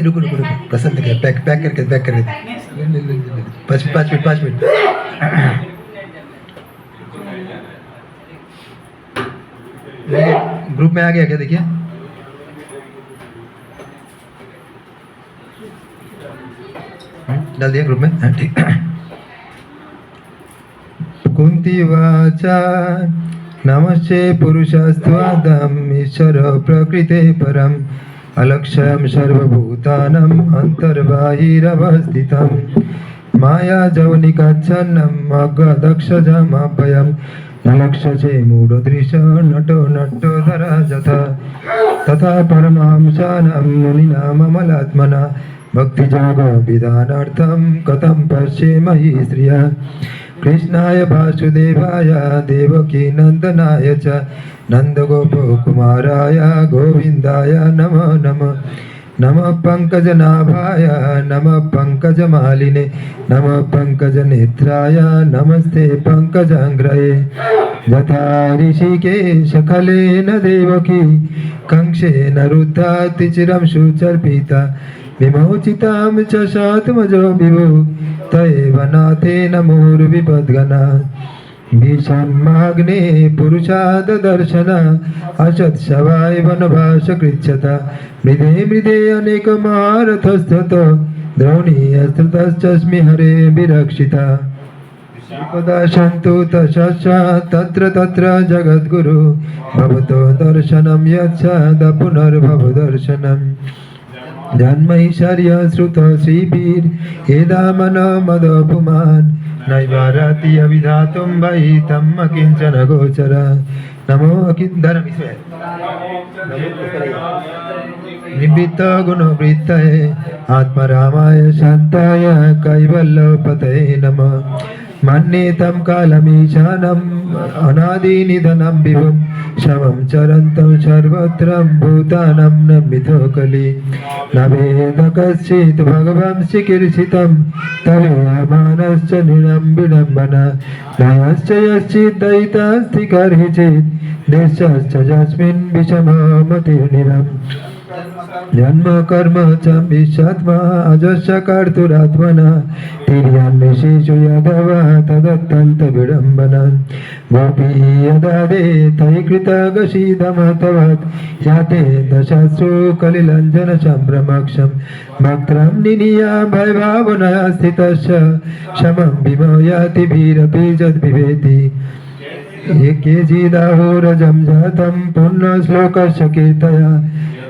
रुको रुको रुको, प्रसन्न कर, पैक पैक करके पाँच मिनट ग्रुप में आ गया क्या? देखिए डाल दिया ग्रुप में। हाँ ठीक। कुंती वाचा नमस्ते पुरुषस्त्वादम ईश्वर प्रकृते परम अलक्ष्यम सर्वभूतानाम अंतर्बाहिरवस्थितम माया जवनिकाच्छन्नम अगदक्षजमाभयम नलक्ष्ये मूढदृश नटो नटोदरा जथा तथा परमहंसानां मुनिनां ममलात्मना भक्तियोग विधानार्थं कथं पश्येमहि श्रिया कृष्णाय वासुदेवाय देवकी नंदनाय च नंदगोपकुमाराय गोविंदाय नमो नमः नमः पंकजनाभाय नमः पंकजमालिने नमः पंकजनेत्राय नमस्ते पंकजांग्रये यथा ऋषिकेश खलेन देवकी कंसेन रुद्धाति चिरं सुचर्पिता विमोचितां च सात्मजो विभो तयैव नाथेन मुहुर्विपद्गना भीषन्माग्ने पुरुषाद दर्शन असत्सवाय वनभासकृच्छता मृदे मृदे अनेकमारथस्ततो द्रोणीयस्ततश्चस्मि हरे विरक्षिता एकदा सन्तु तशश्च तत्र तत्र जगद्गुरु भवतो दर्शनं यच्छद पुनर्भव दर्शनम् जन्मैश्वर्य श्रुत श्रीवीर एदामन मदपुमान् नैवाराति अविधातुं वैतं किञ्चन गोचर नमो अकिन्दरम् निमित्त गुणवृत्तये आत्मरामाय शान्ताय कैवल्यपतये नमः मन्ये तं कालमीशानम् अनादिनिधनं विभुं शमं चरन्तं सर्वत्र भूतानां नमितो कलि न वेद कश्चित् भगवं चिकीर्षितं तवेयमानश्च नृणां विडम्बना नयश्च यश्चित् दयितास्ति कर्हिचित् देशश्च यस्मिन् विषममतिर्निरम् जन्म कर्म च विश्वात्मा अजस्य कर्तुरात्मना तिर्यान्वेषेषु यदव तदत्यन्त विडम्बना गोपी यदा दे तयि कृतगशीदमतवत् याते दशस्रु कलिलञ्जन सम्भ्रमक्षं भक्त्रं निनीया भयभावनया स्थितस्य शमं विमोयाति भीरपि यद्विवेति एकेजिदाहोरजं जातं पुण्यश्लोकस्य कीर्तया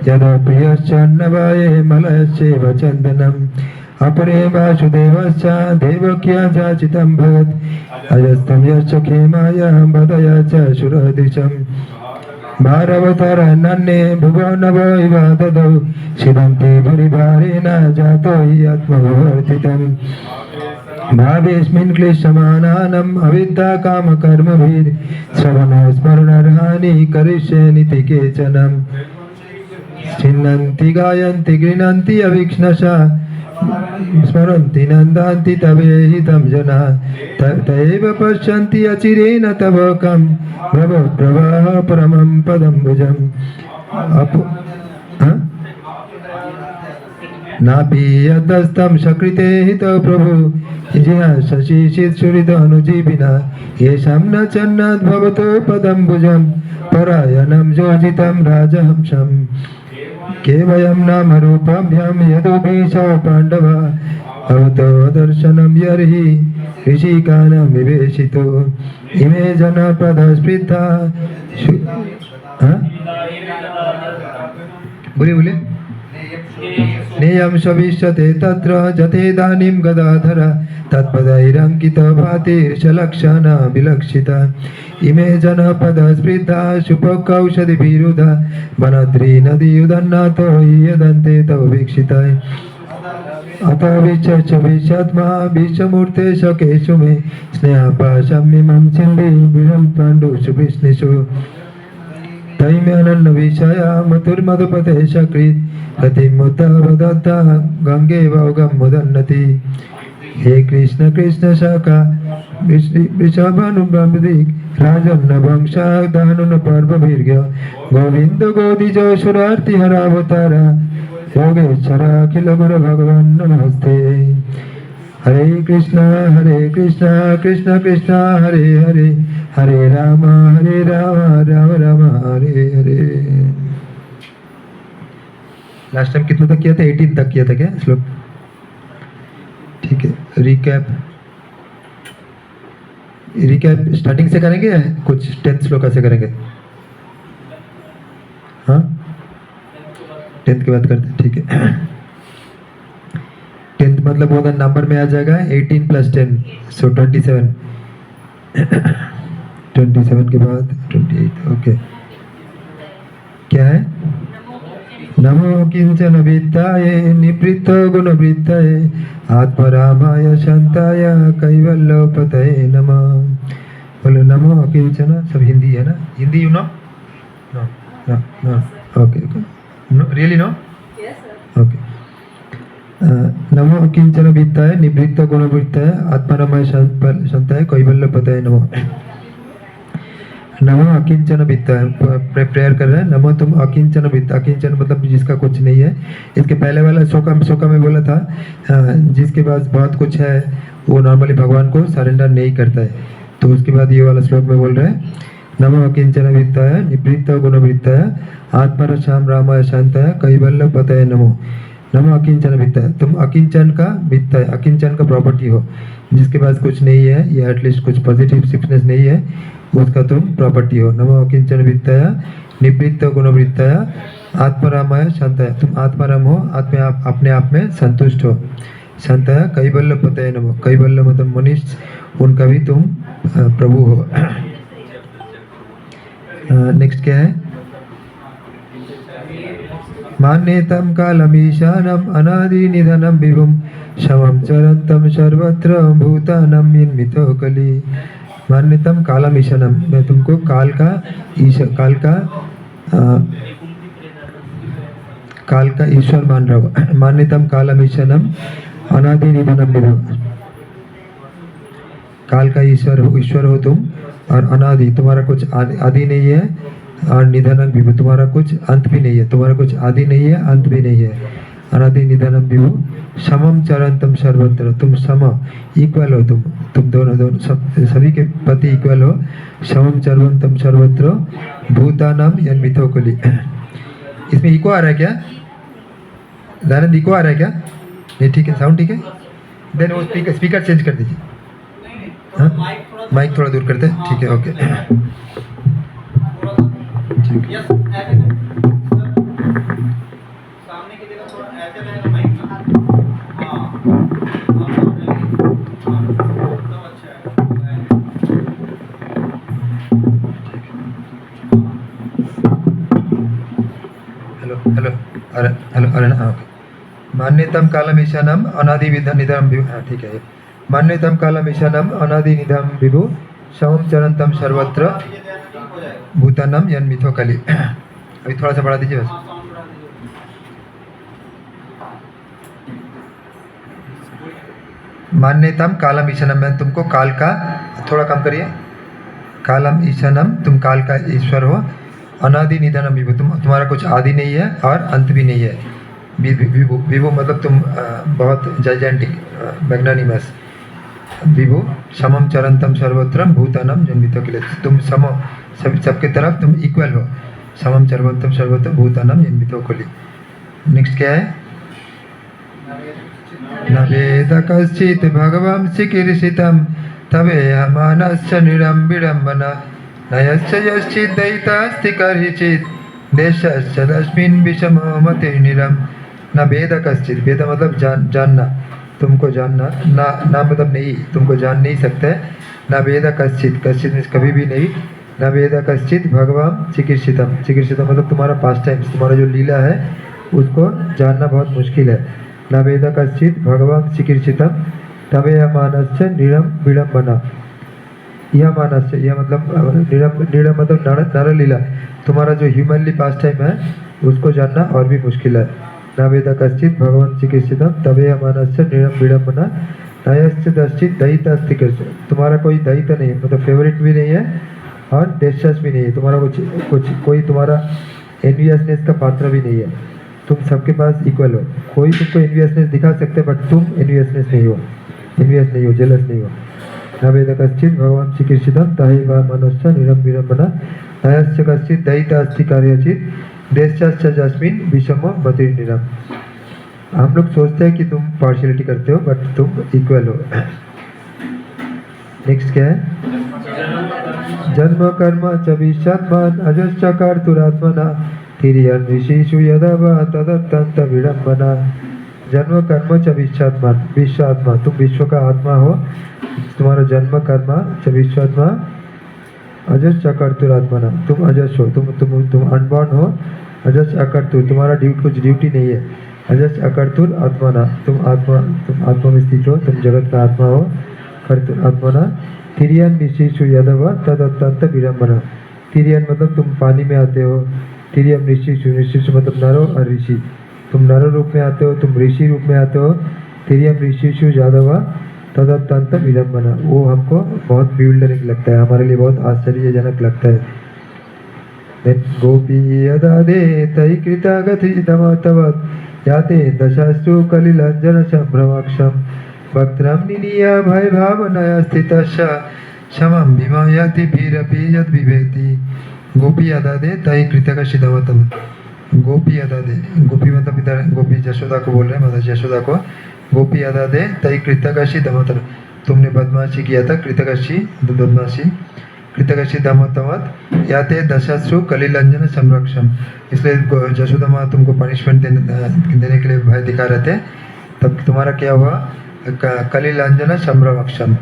यदा प्रियश्चन्नवाये मलयश्चैव चन्दनम् अपरे वासुदेवश्च देवक्या जाचितं भवत् अजस्तं यश्च खेमाय वदय च सुरदृशम् भारवतरन्ये भुवनव इव ददौ सिदन्ते भुरिभारेण जातो हि आत्मवर्तितम् भावेस्मिन् क्लेशमानानम् अविद्या कामकर्मभिः श्रवणस्मरणर्हानि करिष्येनिति केचनम् चिन्नन्ति गायन्ति गृह्णन्ति अवीक्ष्णशा स्मरन्ति नन्दान्ति तवेहितं जना तथैव पश्यन्ति अचिरेण तव कं भवप्रवाह परमं पदम्बुजम् नापीयदस्तं सकृते हितो प्रभु शशिशित्सुरिदनुजीविना येषां न चन्नाद्भवतो पदम्बुजं परायणं योजितं राजहंसम् केवयं नामरूपाभ्यां यदुभीषौ पाण्डवा भवतो दर्शनं यर्हि ऋषिकानां विवेशितो इमे जनपदस्पृता बोले नेयं सविष्यते तत्र जतेदानीं गदाधर तत्पदैरङ्कित भातिर्षलक्षणा विलक्षिता इमे जनपदस्पृता शुभकौषधिभिरुधा वनद्री नदीयुदन्नातो यदन्ते तव वीक्षिता अथ विश्च विश्वात्मा विश्वमूर्ते सकेषु मे स्नेहपाशमिमं छिन्दी विरं पाण्डुषु विष्णुषु तैम्यानन्न विषया मधुर्मधुपते सकृत् गतिमुत वदत्ता गंगे वागम मुदन्नति हे कृष्ण कृष्ण शाखा वृषभानुब्रह्मदिक् राजन्न वंशादानुन पर्ववीर्य गोविंद गोदिजो सुरार्ति हरावतारा योगेश्वर अखिल गुरु भगवान नमस्ते। हरे कृष्णा कृष्ण कृष्ण हरे हरे, हरे राम राम राम हरे हरे। लास्ट टाइम कितना तक किया था? 18 तक किया था क्या श्लोक? ठीक है, रिकैप स्टार्टिंग से करेंगे या कुछ 10th श्लोक से करेंगे? हाँ, 10th की बात करते हैं, ठीक है। 10th मतलब वो नंबर में आ जाएगा 18 + 10, सो 27। 27 के बाद 28, ओके। क्या है? नमो किंचन वित्ताय निवृत्त गुण वृत्ताय आत्मरामाय शांताय कैवल्यपतये नमः। बोलो नमो किंचन। सब हिंदी है ना? Hindi you know? No no no, okay no, really no? Yes, sir. Okay. नमो किंचन वित्ताय निवृत्त गुण वृत्ताय आत्मरामाय शांताय कैवल्यपतये नमः। नमो अकिंचन वित्ताय, प्रेयर कर रहे हैं। नमो तुम अकिंचन वित्त, अकिंचन मतलब जिसका कुछ नहीं है। इसके पहले वाला शोका में बोला था जिसके पास बहुत कुछ है वो नॉर्मली भगवान को सरेंडर नहीं करता है। तो उसके बाद ये वाला श्लोक में बोल रहे हैं नमो अकिंचन वित्ताय निवृत्त गुण वृत्ताय आत्मरक्षाम रामाय शांताय कैवल्यपतये नमो। नमो अकिंचन वित्ताय, तुम अकिंचन का वित्त है, अकिंचन का प्रॉपर्टी हो, जिसके पास कुछ नहीं है या एटलीस्ट कुछ पॉजिटिव सिक्सनेस नहीं है, उसका तुम प्रॉपर्टी हो। नमो अकिंचन वित्ताय निवृत्त गुण वृत्ताय आत्मरामाय शांताय, तुम आत्माराम हो, अपने आप में संतुष्ट हो। शांताय कैवल्यपतये नमो, कैवल्य मतलब मनीष, उनका भी तुम प्रभु हो। नेक्स्ट क्या है? मान्येतं कालमीशानम् अनादि निधनं विभुं शमं चरन्तं सर्वत्र भूतानां यन्मितो कलि। मान्यतम कालम ईशानम, मैं तुमको काल का ईश्वर मान रहा हूँ। मान्यतम कालम ईशानम अनादि निधनम विभु, काल का ईश्वर हो तुम, और अनादि तुम्हारा कुछ आदि नहीं है, और निधनम विभु तुम्हारा कुछ अंत भी नहीं है, तुम्हारा कुछ आदि नहीं है अंत भी नहीं है। अनादि निधनम विभु समम चरंतम सर्वत्र, तुम सम इक्वल हो, तुम दोनों सभी के प्रति इक्वल हो। समम चरंतम सर्वत्र भूतानाम यन्मितो कलि। इसमें इको आ रहा है क्या? दयानंद इको आ रहा है क्या? नहीं, ठीक है, साउंड ठीक है। देन वो स्पीकर चेंज कर दीजिए। हाँ, माइक थोड़ा दूर करते हैं, ठीक है, ओके ठीक है। सामने की जगह थोड़ा ऐसे रहेगा माइक ना। हाँ, एकदम अच्छा है। हेलो अरे हाँ, ओके। मान्यतम कालम ईशानम अनादि निधनम विभु, हाँ ठीक है। मान्यतम कालम ईशानम अनादि निधनम विभु समम चरंतम सर्वत्र भूतानाम यन्मितो कलि। अभी थोड़ा सा बढ़ा दीजिए बस। मान्यतम कालम ईशानम, मैं तुमको काल का, थोड़ा कम करिए, कालम ईशानम तुम काल का ईश्वर हो। अनादि निधनम विभु, तुम्हारा कुछ आदि नहीं है और अंत भी नहीं है। विभु विभु मतलब तुम बहुत जाइजेंटिक, मैग्नानिमस। विभु समम चरंतम सर्वत्रम भूतानम जन्मितो किले, तुम सम सबके तरफ तुम इक्वल हो। समम चरंतम सर्वत्र भूतानम जन्मितो किले। नेक्स्ट क्या है? न वेद कश्चित् भगवं चिकीर्षितं तवेयमानस्य निरम्बिडम्बना न यस्य यश्चित् दयितास्ति कर्हिचित् देशस्य तस्मिन् विषमो मतिर्निरम्। न वेद कश्चित्, वेद मतलब जानना, तुमको जानना, ना मतलब नहीं, तुमको जान नहीं सकते। न वेद कश्चित्, कश्चित् कभी भी नहीं। न वेद कश्चित् भगवान चिकीर्षितम, चिकीर्षितम मतलब तुम्हारा पास्ट टाइम्स, तुम्हारा जो लीला है उसको जानना बहुत मुश्किल है। न वेद कश्चित् भगवान चिकीर्षितम तवेयमानस्य निरम विडम्बना। यह मानस्य, यह मतलब निरम मतलब नर लीला, तुम्हारा जो ह्यूमनली पास्ट टाइम है उसको जानना और भी मुश्किल है। न वेद कश्चित् भगवान चिकीर्षितम तवेयमानस्य निरम विडम्बना नयस्य दश्चित् दयितास्ति कृष्ण, तुम्हारा कोई दयित नहीं है, मतलब फेवरेट भी नहीं है और देशस भी नहीं है, तुम्हारा कोई तुम्हारा एनवियसनेस का पात्र भी नहीं है। तुम सबके पास इक्वल हो, कोई तुमको एनवियसनेस दिखा सकते हैं बट तुम एनवियसनेस नहीं हो, एनवियस नहीं हो, जेलस नहीं हो। न वेद कश्चित भगवान श्री कृष्णम ताहि वा मनुष्य निरम विरम्बना नयस्य कश्चित दयिता अस्ति कार्यचित देशश्च जस्मिन विषमो मतिर्निरम। हम लोग सोचते हैं कि तुम पार्शियलिटी करते हो बट तुम इक्वल हो। नेक्स्ट क्या है? जन्म कर्म च विषात्मान अजश्च कर्तुरात्मना तिर्यन् ऋषिषु यदा वा तदत्यंत विडम्बना। जन्म कर्म च विश्वात्मा, विश्व आत्मा, तुम विश्व का आत्मा हो, तुम्हारा जन्म कर्म च विश्वात्मा अजस अकर्तुरात्मना, तुम अजस हो, तुम अनबॉर्न हो। अजस अकर्तुर, तुम्हारा कुछ ड्यूटी नहीं है। अजस अकर्तुर आत्मना, तुम आत्मा में स्थित हो, तुम जगत का आत्मा हो। कर्तुर आत्मना तिर्यन ऋषिषु यदव तद अत्यंत विडम्बना। तिर्यन मतलब तुम पानी में आते हो, तिर्यम ऋषिषु, ऋषिषु मतलब नरो और ऋषि, तुम नरो रूप में आते हो, तुम ऋषि रूप में आते हो। तिर्यम ऋषिषु यादव तद अत्यंत विडम्बना, वो हमको बहुत ब्यूल्डरिंग लगता है, हमारे लिए बहुत आश्चर्यजनक लगता है। गोपी यदा दे तई कृतागतितमतवत् याते दशास्तु कलिलंजन संभ्रमक्षम भक्त्रम निनिया भय भावनया स्थितस्य क्षमं विमायति भीरपि यद् विभेति। गोपी अदा दे तई कृतकशितमतम, गोपी अदा दे, गोपी मतलब इधर गोपी यशोदा को बोल रहे हैं, मतलब यशोदा को। गोपी अदा दे तई कृतकशी दमतम, तुमने बदमाशी किया था, कृतकशी बदमाशी, कृतकशी दमतमत याते दशाश्रु कलिलंजन संरक्षम, इसलिए यशोदा माँ तुमको पनिशमेंट देने के लिए भय दिखा रहे थे। तब तुम्हारा क्या हुआ? कलिलंजन संरक्षम,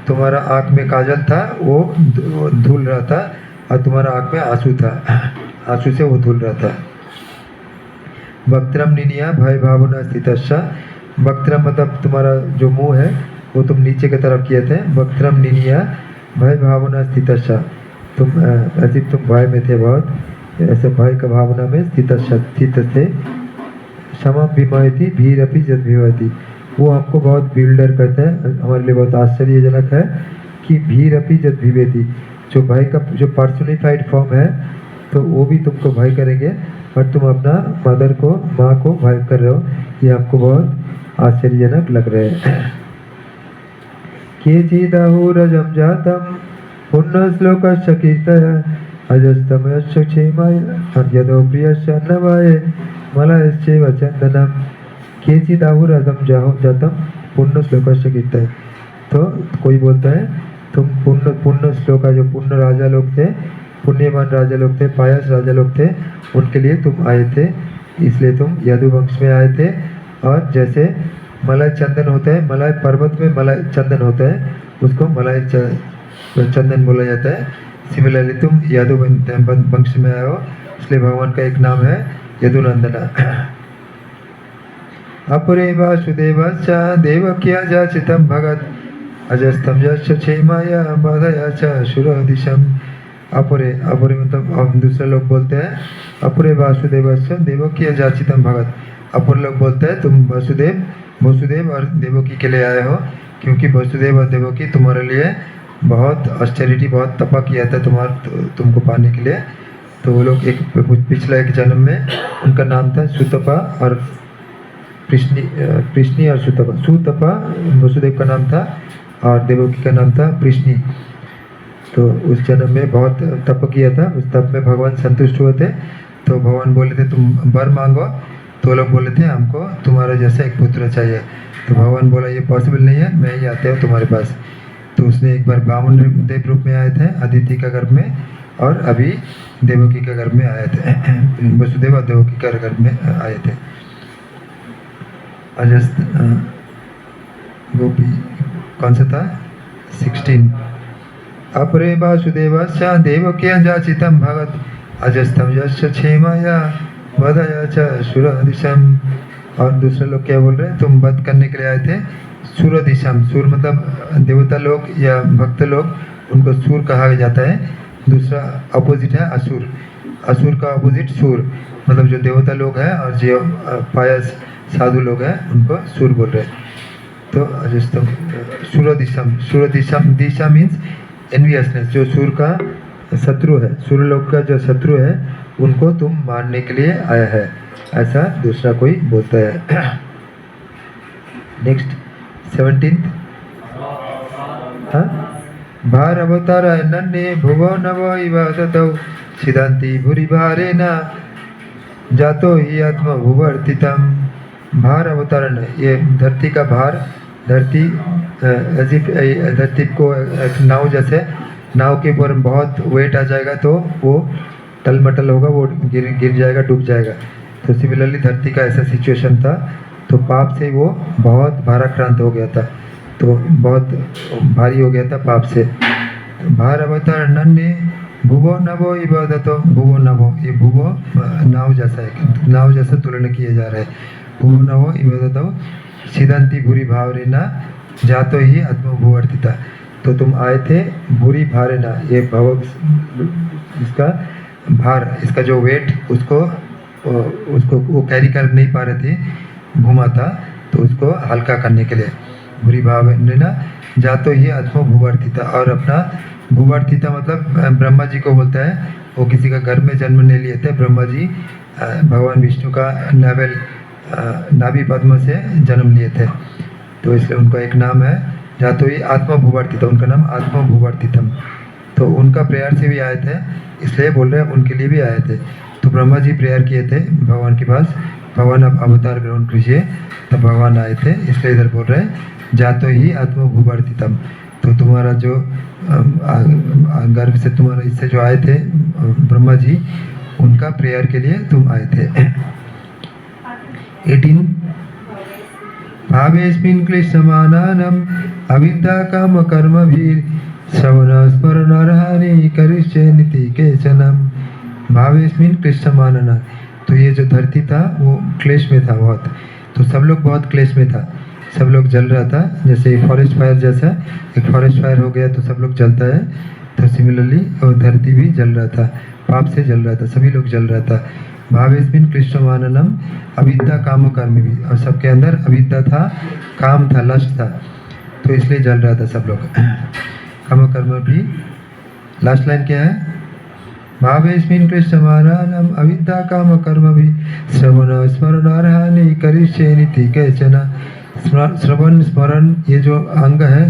तुम्हारा आँख में काजल था, वो धुल रहा था, और तुम्हारा आँख में आंसू था, आंसू से वो धुल रहा था। वक्त्रम निनिया भय भावना स्थितस्सा, वक्त्रम मतलब तुम्हारा जो मुंह है वो तुम नीचे की तरफ किए थे। वक्त्रम निनिया भय भावना स्थितस्सा, तुम ऐसे तुम भय में थे बहुत, ऐसे भय का भावना में स्थित थे। क्षमा विमयती भीरपि जद विमयती, वो हमको बहुत बिल्डर करते हैं, हमारे लिए बहुत आश्चर्यजनक है कि भीरपि जद विवेदी, जो भय का जो पर्सोनिफाइड फॉर्म है तो वो भी तुमको भय करेंगे, पर तुम अपना मदर को, माँ को भय कर रहे हो, ये हमको बहुत आश्चर्यजनक लग रहे हैं। केचिदाहुरजं जातं पुण्यश्लोकस्य कीर्तय अजस्तमयस्य क्षेमाय यदो प्रियस्य अन्नवाय मलयश्चैव चन्दनं। केचिदाहुरजं जातं पुण्यश्लोकस्य कीर्तय, तो कोई बोलता है तुम पुण्य श्लोका, जो पुण्य राजा लोग थे, पुण्यवान राजा लोग थे, पायस राजा लोग थे, उनके लिए तुम आए थे, इसलिए तुम यदुवंश में आए थे। और जैसे मलय चंदन होता है, मलय पर्वत में मलय चंदन होता है, उसको मलय चंदन बोला जाता है। सिमिलरली तुम यदुवंश में आए हो, इसलिए भगवान का एक नाम है यदुनंदना। अपरे वासुदेवश्च देवक्या जाचितं भगत अजस्तम यस्य क्षेमाय बाधया च शुरदिशम। अपरे मतलब हम दूसरे लोग बोलते हैं अपरे वासुदेवस्य देवकी जाचितम भगत, अपर लोग बोलते हैं तुम वसुदेव और देवकी के लिए आए हो, क्योंकि वसुदेव और देवकी तुम्हारे लिए बहुत ऑस्टेरिटी, बहुत तपा किया था तुमको पाने के लिए। तो वो लोग पिछला एक जन्म में उनका नाम था सुतपा और कृष्णी और सुतपा। सुतपा वसुदेव का नाम था और देवकी का नाम था कृष्णी। तो उस जन्म में बहुत तप किया था, उस तप में भगवान संतुष्ट हुए थे, तो भगवान बोले थे तुम वर मांगो, तो लोग बोले थे हमको तुम्हारा जैसा एक पुत्र चाहिए। तो भगवान बोला ये पॉसिबल नहीं है, मैं ही आते हूँ तुम्हारे पास। तो उसने एक बार बामन देव रूप में आए थे अदिति का गर्भ में, और अभी देवकी के गर्भ में आए थे, वसुदेव और देवकी के गर्भ में आए थे। अजस्त गोपी कौन सा था? 16। अपरे वासुदेवस्य देवक्या जाचितं भगत अजस्तम यस्य क्षेमाय वधया च सुरदिशम। और दूसरे लोग क्या बोल रहे हैं? तुम वध करने के लिए आए थे सुरदिशम। सुर मतलब देवता लोग या भक्त लोग, उनको सुर कहा जाता है। दूसरा अपोजिट है असुर, असुर का अपोजिट सुर, मतलब जो देवता लोग हैं और जो पायस साधु लोग हैं उनको सुर बोल रहे हैं। तो अजस्तम सुरदिशम, दिशा मीन्स एनवियसनेस, जो सूर का शत्रु है, सूर्य लोक का जो शत्रु है उनको तुम मारने के लिए आया है, ऐसा दूसरा कोई बोलता है। नेक्स्ट 17th, हाँ, भार अवतार नन्हे भुवो नवो इवादतौ सिद्धांति भूरि भारेना जातो ही आत्मा भूवर्तितम। भार अवतारण, ये धरती का भार, धरती धरती को एक नाव जैसे, नाव के ऊपर बहुत वेट आ जाएगा तो वो टलमटल होगा, वो गिर जाएगा, डूब जाएगा। तो सिमिलरली धरती का ऐसा सिचुएशन था, तो पाप से वो बहुत भाराक्रांत हो गया था, तो बहुत भारी हो गया था पाप से। भार अवतार नन्हे भुवो नभो इबादतो, भुवो नभो, ये भुवो नाव जैसा है, नाव जैसा तुलना किया जा रहा है। भुवो नभो इबादतो सिद्धांति भूरि भावरेना जातो ही आत्मा भूवर्तिता। तो तुम आए थे भूरि भारेना, ये भाव इसका भार, इसका जो वेट उसको वो कैरी कर नहीं पा रहे थे, घुमा था, तो उसको हल्का करने के लिए भूरि भावरेना जातो ही आत्मा भूवर्तिता। और अपना भूवर्तिता मतलब ब्रह्मा जी को बोलता है, वो किसी का घर में जन्म नहीं लिए थे। ब्रह्मा जी भगवान विष्णु का नाभि पद्म से जन्म लिए थे, तो इसलिए उनका एक नाम है जातो ही आत्मा भूवर्तिता, उनका नाम आत्मा भूवर्तितम। तो उनका प्रेयर से भी आए थे, इसलिए बोल रहे हैं उनके लिए भी आए थे। तो ब्रह्मा जी प्रेयर किए थे भगवान के पास, भगवान आप अवतार ग्रहण कीजिए, तब भगवान आए थे, इसलिए इधर बोल रहे हैं जातो ही आत्मा भूवर्तितम। तो तुम्हारा जो गर्भ से तुम्हारा इससे जो आए थे ब्रह्मा जी, उनका प्रेयर के लिए तुम आए थे। 18 भावेस्मिन् क्लिश्यमानानाम् अविद्या काम कर्मभिः श्रवण स्मरणार्हानि करिष्यन्ति केचन। भावेस्मिन् क्लिश्यमानानां, तो ये जो धरती था वो क्लेश में था बहुत, तो सब लोग बहुत क्लेश में था, सब लोग जल रहा था, जैसे फॉरेस्ट फायर जैसा, एक फॉरेस्ट फायर हो गया तो सब लोग जलता है, तो सिमिलरली वो धरती भी जल रहा था, पाप से जल रहा था, सभी लोग जल रहा था। भावेस्मिन् क्लिश्यमानानाम् अविद्या काम कर्म भी, और सबके अंदर अविद्या था, काम था, लस्ट था, तो इसलिए जल रहा था सब लोग। काम कर्म भी, लास्ट लाइन क्या है? भावेस्मिन् क्लिश्यमानानाम् अविद्या काम कर्म भी श्रवण स्मरणार्हानि करिष्यन्ति केचन। श्रवण स्मरण, ये जो अंग है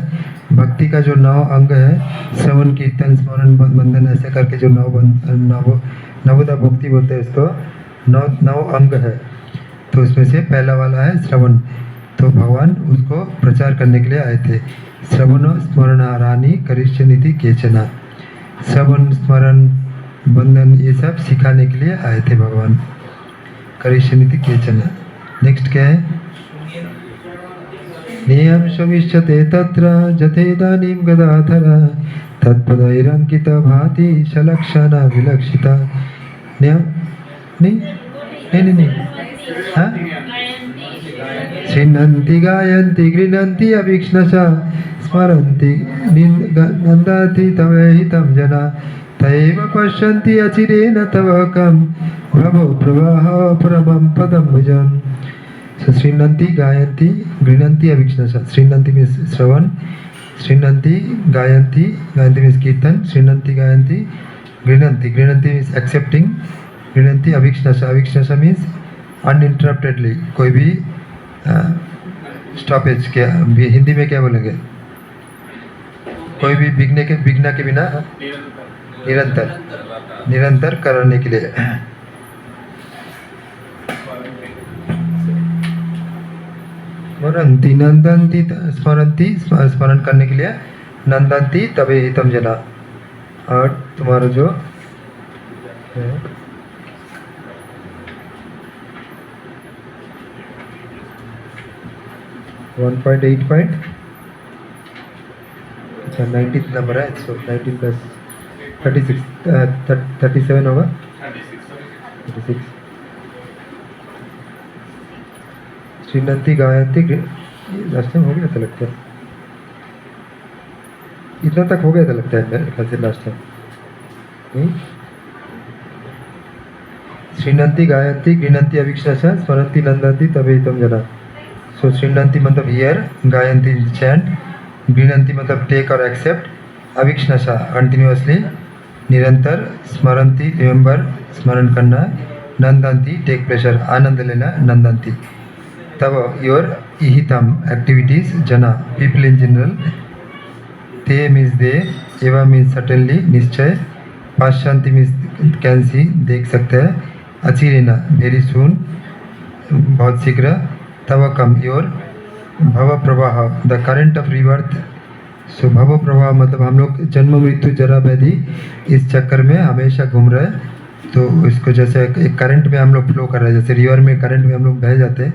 भक्ति का, जो 9 अंग है, श्रवण कीर्तन स्मरण बंधन, ऐसे करके जो नवदा भक्ति बोलते हैं इसको, 9 अंग है। तो उसमें से पहला वाला है श्रवण, तो भगवान उसको प्रचार करने के लिए आए थे। श्रवण स्मरणार्हानि करिष्यन्ति केचन, श्रवण स्मरण बंधन ये सब सिखाने के लिए आए थे भगवान, करिष्यन्ति केचन। नेक्स्ट क्या है? नियम शविष्यते तत्र जथेदानीं गदाधर तत्पदैरंकित भाति सलक्षणा विलक्षिता। नियम नहीं, हाँ, छिन्नन्ति गायन्ति गृह्णन्ति अभीक्ष्णशा स्मरन्ति नन्दाति तवेहितं जना तैव पश्यन्ति अचिरेण तव कं प्रभो प्रवाह परमं पदं भजन्। So Srinanti, Gayanti, Grinanti, Avikshna. Srinanti means Shravan, Srinanti, Gayanti means Kirtan, Srinanti, Gayanti, Grinanti means accepting, Grinanti, Avikshna means uninterruptedly, कोई भी स्टॉपेज, क्या हिंदी में क्या बोलेंगे? कोई भी विघ्न के बिना निरंतर करने के लिए। स्मरन्ति नंदन्ति, स्मरन्ति स्मरण करने के लिए, नंदन्ति तबे हितम जना। और तुम्हारा जो 1.8 पॉइंट, अच्छा 19th नंबर है, सो 19 प्लस 36 37 होगा, 36। श्रीनंती गायंती, लास्ट टाइम हो गया था लगता है, इतना तक हो गया था लगता है मेरे ख्याल से लास्ट टाइम। श्रीनंती गायंती गृह्णन्ति अवीक्षण स्मरन्ति नंदन्ति तबे हितम जना। सो श्रीनंती मतलब हियर, गायंती चैंट, गृह्णन्ति मतलब टेक और एक्सेप्ट, अवीक्षण कंटिन्यूअसली, निरंतर स्मरंती रिमेंबर स्मरण करना, नंदंती टेक प्लेजर आनंद लेना, नंदंती तब योर इहितम एक्टिविटीज जना पीपल इन जनरल, ते मीन्स दे, एवा मीन्स सर्टेनली निश्चय, पाशांति मीन्स कैन सी देख सकते हैं, अचिरेना वेरी सून बहुत शीघ्र, तब कम योर भव प्रवाह द करंट ऑफ रिवर्थ। सो भव प्रवाह मतलब हम लोग जन्म मृत्यु जरा व्याधि इस चक्कर में हमेशा घूम रहे हैं। तो इसको जैसे एक करंट में हम लोग फ्लो कर रहे हैं, जैसे रिवर में करंट में हम लोग बह जाते हैं,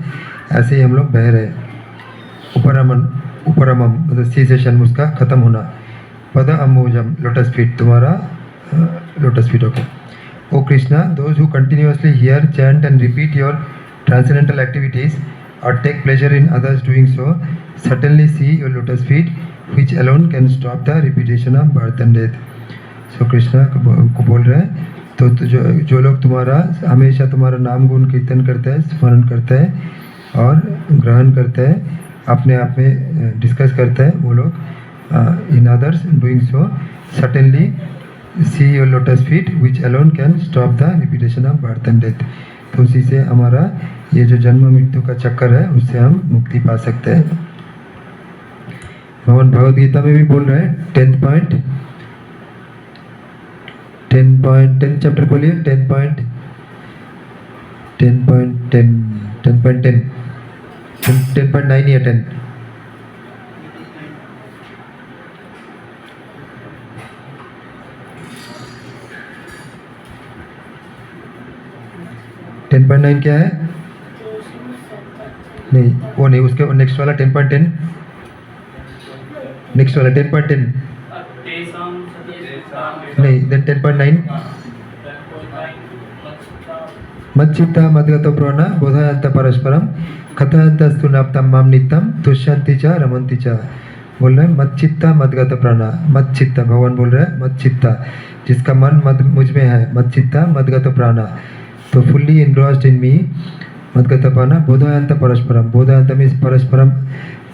ऐसे ही हम लोग बह रहे हैं। उपरमम मतलब सीसेशन उसका खत्म होना। पद अम्बुजम लोटस फीट तुम्हारा lotus feet okay. O Krishna, those who continuously hear chant and repeat your transcendental activities or take pleasure in others doing so, certainly see your lotus feet, which alone can stop the repetition of birth and death. So Krishna को बोल रहे हैं, तो जो लोग तुम्हारा हमेशा तुम्हारा नाम गुण कीर्तन करते हैं, स्मरण करते हैं और ग्रहण करते हैं, अपने आप में डिस्कस करते हैं, वो लोग in others doing so certainly see your lotus feet, which alone can stop the repetition of birth and death. तो उसी से हमारा ये जो जन्म मृत्यु का चक्कर है उससे हम मुक्ति पा सकते हैं। भगवान भगवद गीता में भी बोल रहे हैं 10 चैप्टर बोलिए 10.10 10.9 या 10 10.9 क्या है? नहीं वो नहीं, उसके नेक्स्ट वाला 10.10, नेक्स्ट वाला 10.10 नहीं, देन 10.9 मच्चित्ता मद्गतो प्रोना बोधयंत परस्परम कथयंतस्तु नाप्तम माम नित्यम तुष्यंति च रमन्ति च। बोल रहे हैं मच्चित्ता मद्गत प्राणा, मच्चित्ता भगवान बोल रहे हैं मच्चित्ता जिसका मन मुझ में है, मच्चित्ता मद्गत प्राणा तो फुल्ली इनग्रॉस्ड इन मी, मद्गत प्राणा बोधयंत परस्परम, बोधयंत मीन्स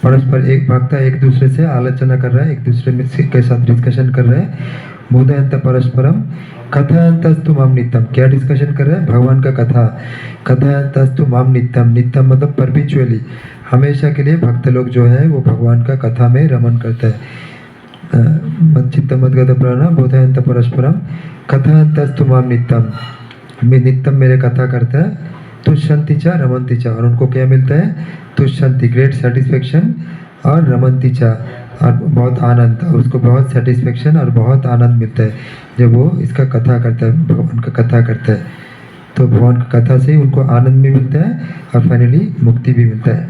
परस्पर एक भक्ता एक दूसरे से आलोचना कर रहा है, एक दूसरे में के साथ डिस्कशन कर रहे हैं। बोधयंत परस्परम कथयंतस्तु माम नित्यम, क्या डिस्कशन कर रहे हैं? भगवान का कथा। कथयंतस्तु माम नित्यम, नित्यम मतलब परपिचुअली, हमेशा के लिए भक्त लोग जो है वो भगवान का कथा में रमन करते हैं। मच्चित्त मद्गत प्राणा बोधयंत परस्परम कथयंतस्तु माम नित्यम, नित्यम मेरे कथा करते हैं। तुष्यंति च रमन्ति च, और उनको क्या मिलता है? तुष्यंति ग्रेट सेटिस्फेक्शन, और रमन्ति च और बहुत आनंद, उसको बहुत सेटिस्फेक्शन और बहुत आनंद मिलता है जब वो इसका कथा करता है, भगवान का कथा करता है। तो भगवान की कथा से ही उनको आनंद भी मिलता है और फाइनली मुक्ति भी मिलता है।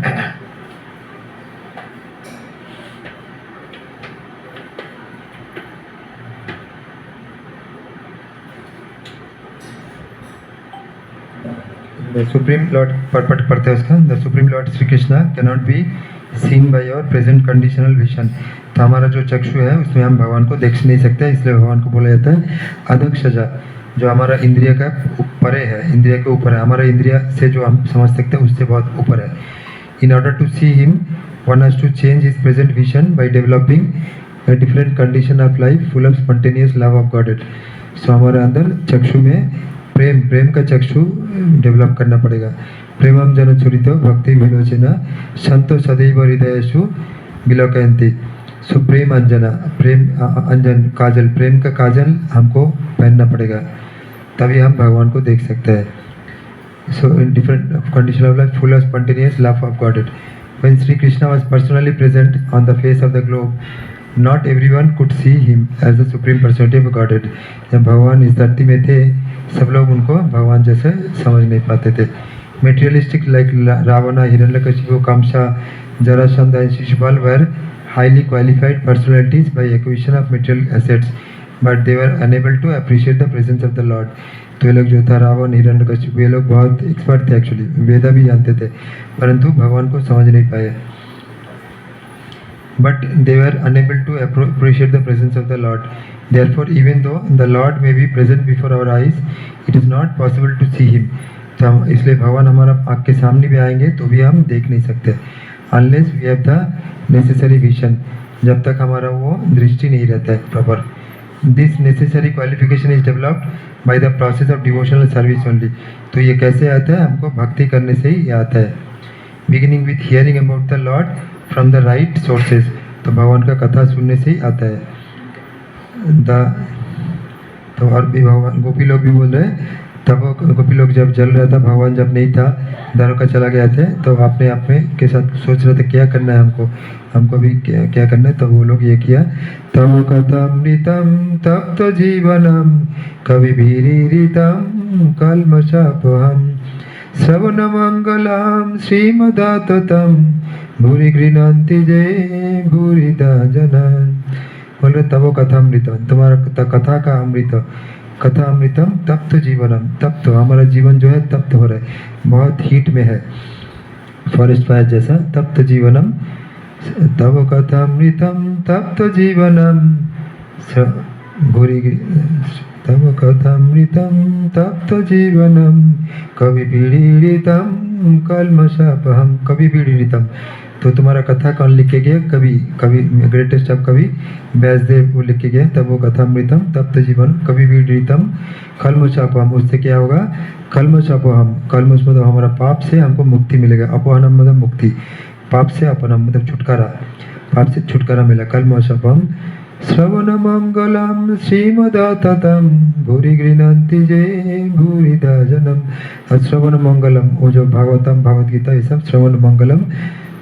The Supreme Lord पढ़ते हैं उसका, The Supreme Lord Sri Krishna cannot be seen by your present conditional vision। तो हमारा जो चक्षु है उसमें हम भगवान को देख नहीं सकते, इसलिए भगवान को बोला जाता है अधक्षजा, जो हमारा इंद्रिय का ऊपर है, इंद्रिय के ऊपर है, हमारा इंद्रिय से जो हम समझ सकते हैं उससे बहुत ऊपर है। In order to see him, one has to change his present vision by developing a different condition of life full of spontaneous love of Godhead। So हमारे अंदर चक्षु में प्रेम का चक्षु डेवलप करना पड़ेगा। प्रेमम जन चुरितो भक्ति विलोचना संतो सदैव हृदयेषु विलोकयन्ति। सो प्रेम अंजना, प्रेम अंजन काजल, प्रेम का काजल हमको पहनना पड़ेगा, तभी हम भगवान को देख सकते हैं। So in different condition of life full of spontaneous love of God. When Shri Krishna was personally present on the face of the globe, not everyone could see him as the supreme personality of Godhead. जब भगवान इस धरती में थे सब लोग उनको भगवान जैसे समझ नहीं पाते थे। Materialistic like Ravana, Hiranyakashipu, Kamsa, Jarasandha and Shishupal were highly qualified personalities by acquisition of material assets, but they were unable to appreciate the presence of the Lord. तो ये लोग जो था रावण, हिरण्यकशिपु, ये लोग बहुत एक्सपर्ट थे, एक्चुअली वेदा भी जानते थे, परंतु भगवान को समझ नहीं पाए। But they were unable to appreciate the presence of the Lord. Therefore, even though the Lord may be present before our eyes, it is not possible to see Him. तो हम इसलिए भगवान हमारा आँख के सामने भी आएंगे तो भी हम देख नहीं सकते, unless we have the necessary vision। जब तक हमारा वो दृष्टि नहीं रहता है proper. This necessary qualification is developed by the process of devotional service only. तो ये कैसे आता है? हमको भक्ति करने से ही ये आता है। Beginning with hearing about the Lord from the right sources, तो भगवान का कथा सुनने से ही आता है। तो और भी भगवान गोपी लोग भी बोल रहे हैं, तब वो गोपी लोग जब जल रहा था, भगवान जब नहीं था, द्वारका चला गया थे, तो अपने आप में के साथ सोच रहे थे क्या करना है हमको भी क्या करना है। तो वो लोग ये किया, तम कथामृतम तप्त जीवनम कवि भीरितम कल्मषापहम श्रवण मंगलम श्रीमदाततम भूरि गृह्णन्ति जे भूरिदा जना। बोल रहे तवो कथामृतम, तुम्हारा कथा का अमृत, कथा अमृतम तप्त जीवनम, तप्त हमारा जीवन जो है तप्त हो रहा है, बहुत हीट में है, फॉरेस्ट फायर जैसा। तप्त जीवनम तव कथामृतम तप्त जीवनम भूरि तव कथामृतम तप्त जीवनम कवि पीड़ितम कल्मषापहम कवि पीड़ितम। तो तुम्हारा कथा कौन लिख के गया? कवि ग्रेटेस्ट ऑफ कवि व्यासदेव वो लिख के गया। तब वो कथामृतम तप्त जीवन कवि पीड़ितम कल्मषापहम, उससे क्या होगा? कल्मषापहम, कल्मष मतलब हमारा पाप से हमको मुक्ति मिलेगा। अपहनम मतलब मुक्ति, पाप से अपहनम मतलब छुटकारा, पाप से छुटकारा मिला। कल्मषापहम श्रवण मंगलम श्रीमदाततम भूरि गृह्णन्ति जे भूरिदा जनम। और श्रवण मंगलम, वो जो भागवतम भगवद गीता ये सब श्रवण मंगलम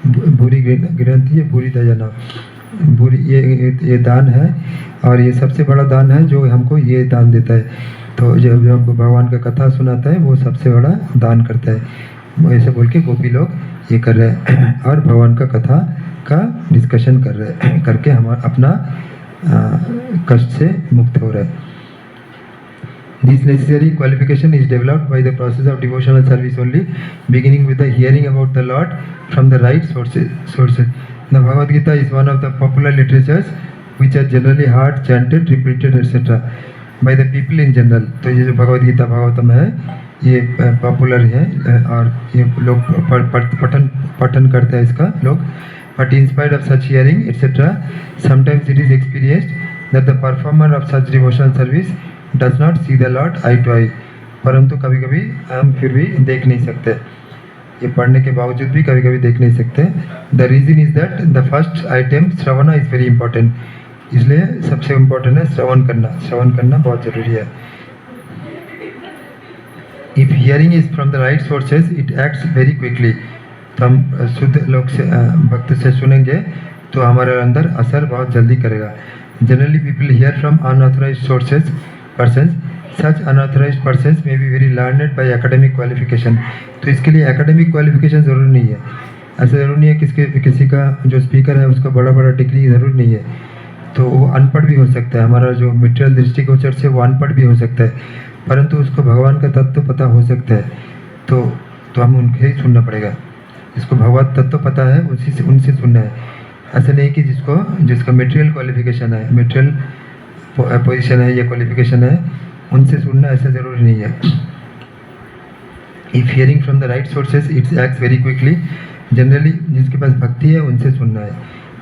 भूरि गृह्णन्ति है भूरिदा जनम। भूरि ये दान है, और ये सबसे बड़ा दान है जो हमको ये दान देता है। तो जब हमको भगवान का कथा सुनाता है वो सबसे बड़ा दान करता है। ऐसे बोल के गोपी लोग ये कर रहे हैं और भगवान का कथा का डिस्कशन कर रहे हैं, करके हमारा अपना कष्ट से मुक्त हो रहा है। This necessary qualification is developed by the process of devotional service only, beginning with the hearing about the Lord from the right sources. The Bhagavad Gita is one of the popular literatures which are generally heard, chanted, repeated, etc. by the people in general. तो ये जो भगवद गीता भागवतम है ये popular है और ये लोग पठन करते हैं इसका लोग। But in spite of such hearing, etc., sometimes it is experienced that the performer of such devotional service does not see the Lord eye to eye. परंतु कभी कभी हम फिर भी देख नहीं सकते, ये पढ़ने के बावजूद भी कभी कभी देख नहीं सकते। The reason is that the first item Shravana is very important. इसलिए सबसे इम्पोर्टेंट है श्रवण करना बहुत जरूरी है। If hearing is from the right sources, it acts very quickly. तो हम शुद्ध लोग से भक्त से सुनेंगे तो हमारे अंदर असर बहुत जल्दी करेगा। Generally people hear from unauthorized sources persons, such unauthorized persons may be very learned by academic qualification. तो इसके लिए एकेडमिक क्वालिफिकेशन ज़रूरी नहीं है, ऐसा ज़रूरी नहीं है किसी का जो स्पीकर है उसका बड़ा डिग्री ज़रूरी नहीं है। तो वो अनपढ़ भी हो सकता है, हमारा जो मटेरियल दृष्टिगोचर से वो अनपढ़ भी हो सकता है, परंतु उसको भगवान का तत्व पता हो सकता है। तो हम उनके ही सुनना पड़ेगा। जिसको भगवत तत्व पता है उनसे सुनना है। ऐसा नहीं कि जिसका मटेरियल क्वालिफिकेशन है, मटेरियल पोजीशन है या क्वालिफिकेशन है, उनसे सुनना ऐसा ज़रूरी नहीं है। If hearing from the right sources it's acts very quickly. Generally जिसके पास भक्ति है उनसे सुनना है।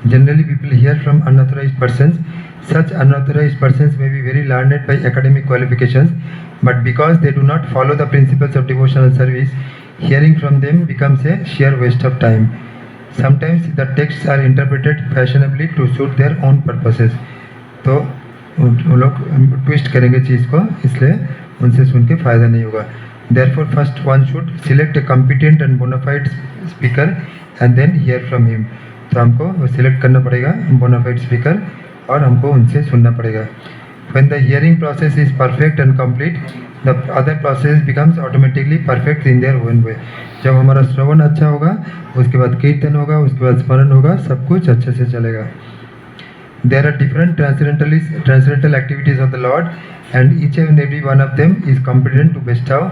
Generally people hear from unauthorized persons, such unauthorized persons may be very learned by academic qualifications, but because they do not follow the principles of devotional service, hearing from them becomes a sheer waste of time. Sometimes the texts are interpreted fashionably to suit their own purposes. तो वो लोग twist करेंगे चीज़ को, इसलिए उनसे सुन के फ़ायदा नहीं होगा। Therefore, first one should select a competent and bona fide speaker and then hear from him. तो हमको सिलेक्ट करना पड़ेगा bona fide speaker और हमको उनसे सुनना पड़ेगा। When the hearing process is perfect and complete, the other process becomes automatically perfect in their own way. जब हमारा श्रवण अच्छा होगा, उसके बाद कीर्तन होगा, उसके बाद स्मरण होगा, सब कुछ अच्छे से चलेगा। There are different transcendental activities of the Lord, and each and every one of them is competent to bestow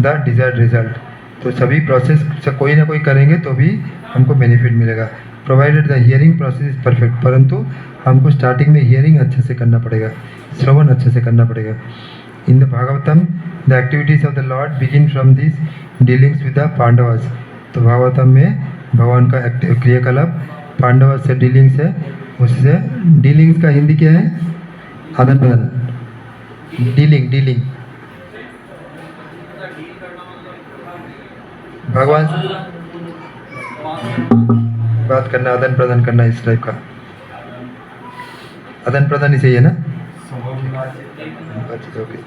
the desired result. तो सभी प्रोसेस से कोई ना कोई करेंगे तो भी हमको बेनिफिट मिलेगा, provided the hearing process is perfect. परंतु हमको स्टार्टिंग में हियरिंग अच्छे से करना पड़ेगा, श्रवण अच्छे से करना पड़ेगा। In the Bhagavatam, the activities of the Lord begin from these dealings with the Pandavas. तो भागवतम में भगवान का क्रियाकलाप पांडव से डीलिंग्स है, उससे डीलिंग्स का हिंदी क्या है? आदान प्रदान, डीलिंग डीलिंग, डील करना मतलब भगवान बात बात करना, आदान प्रदान करना, इस टाइप का आदान प्रदान ही सही है ना? अच्छा, okay.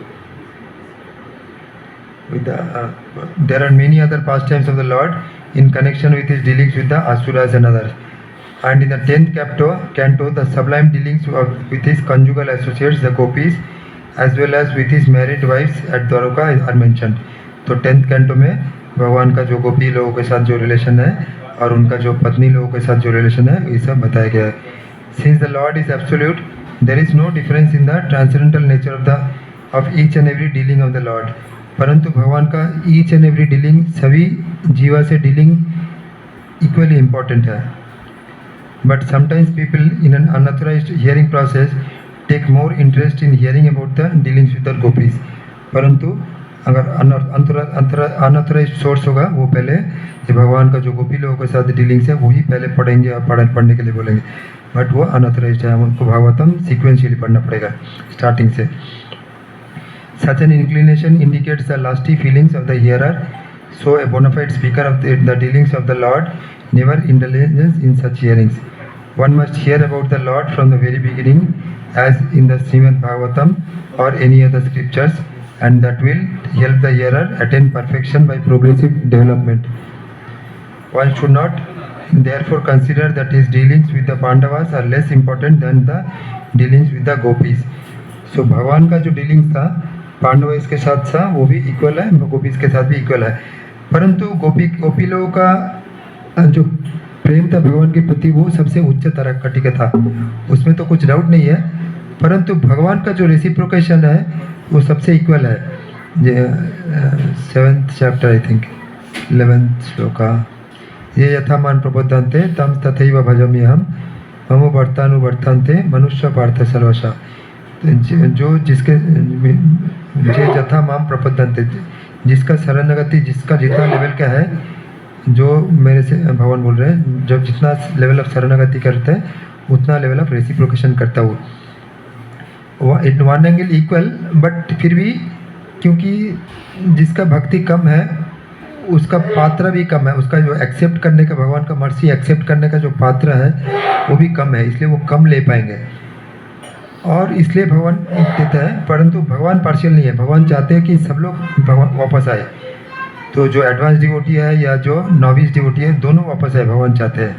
With the, there are many other pastimes of the Lord in connection with his dealings with the asuras and others. And in the 10th canto, the sublime dealings with his conjugal associates, the gopis, as well as with his married wives at Dwarka are mentioned. तो 10th canto में भगवान का जो गोपी लोगों के साथ जो relation है और उनका जो पत्नी लोगों के साथ जो रिलेशन है, ये सब बताया गया है. Since the Lord is absolute, there is no difference in the transcendental nature of each and every dealing of the Lord. परंतु भगवान का each and every dealing, सभी जीवा से dealing equally important है. But sometimes people in an unauthorized hearing process take more interest in hearing about the dealings with the gopis. परंतु अगर unauthorised source होगा, वो पहले ये भगवान का जो गोपी लोगों के साथ डीलिंग्स है वही पहले पढ़ेंगे और पढ़ने के लिए बोलेंगे. बट वो अनऑथराइज्ड है, उनको भागवतम सीक्वेंशियली पढ़ना पड़ेगा स्टार्टिंग से. Such an inclination indicates the lusty feelings of the hearer, so a bona fide speaker of the dealings of the Lord never indulges in such hearings. One must hear about the Lord from the very beginning, as in the Srimad Bhagavatam or any other scriptures, and that will help the hearer attain perfection by progressive development. One should not therefore consider that his dealings with the Pandavas are less important than the dealings with the gopis. So भगवान का जो dealings था पांडव के साथ था वो भी equal है, गोपीज के साथ भी इक्वल है. परंतु गोपी लोगों का जो प्रेम था भगवान के प्रति वो सबसे उच्च तरह कटी का था, उसमें तो कुछ डाउट नहीं है. परंतु भगवान का जो रेसिप्रोकेशन है वो सबसे इक्वल है. 7th chapter I think 11th shloka, ये यथामान प्रबोधन्ते तम तथैव भजाम्यहम् मम वर्तानुवर्तन्ते मनुष्य पार्थ सर्वशः. जो जिसके जे यथा माम प्रपद्यन्ते, जिसका शरणागति जिसका जितना लेवल का है, जो मेरे से भगवान बोल रहे हैं, जब जितना लेवल ऑफ शरणागति करते हैं उतना लेवल ऑफ रेसिप्रोकेशन करता हूँ. In one angle equal, but फिर भी क्योंकि जिसका भक्ति कम है उसका पात्र भी कम है, उसका जो एक्सेप्ट करने का भगवान का मर्सी एक्सेप्ट करने का जो पात्र है वो भी कम है, इसलिए वो कम ले पाएंगे और इसलिए भगवान देता है. परंतु भगवान पार्शियल नहीं है, भगवान चाहते हैं कि सब लोग भगवान वापस आए. तो जो एडवांस डिवोटी है या जो नॉविस डिवोटी है दोनों वापस आए भगवान चाहते हैं.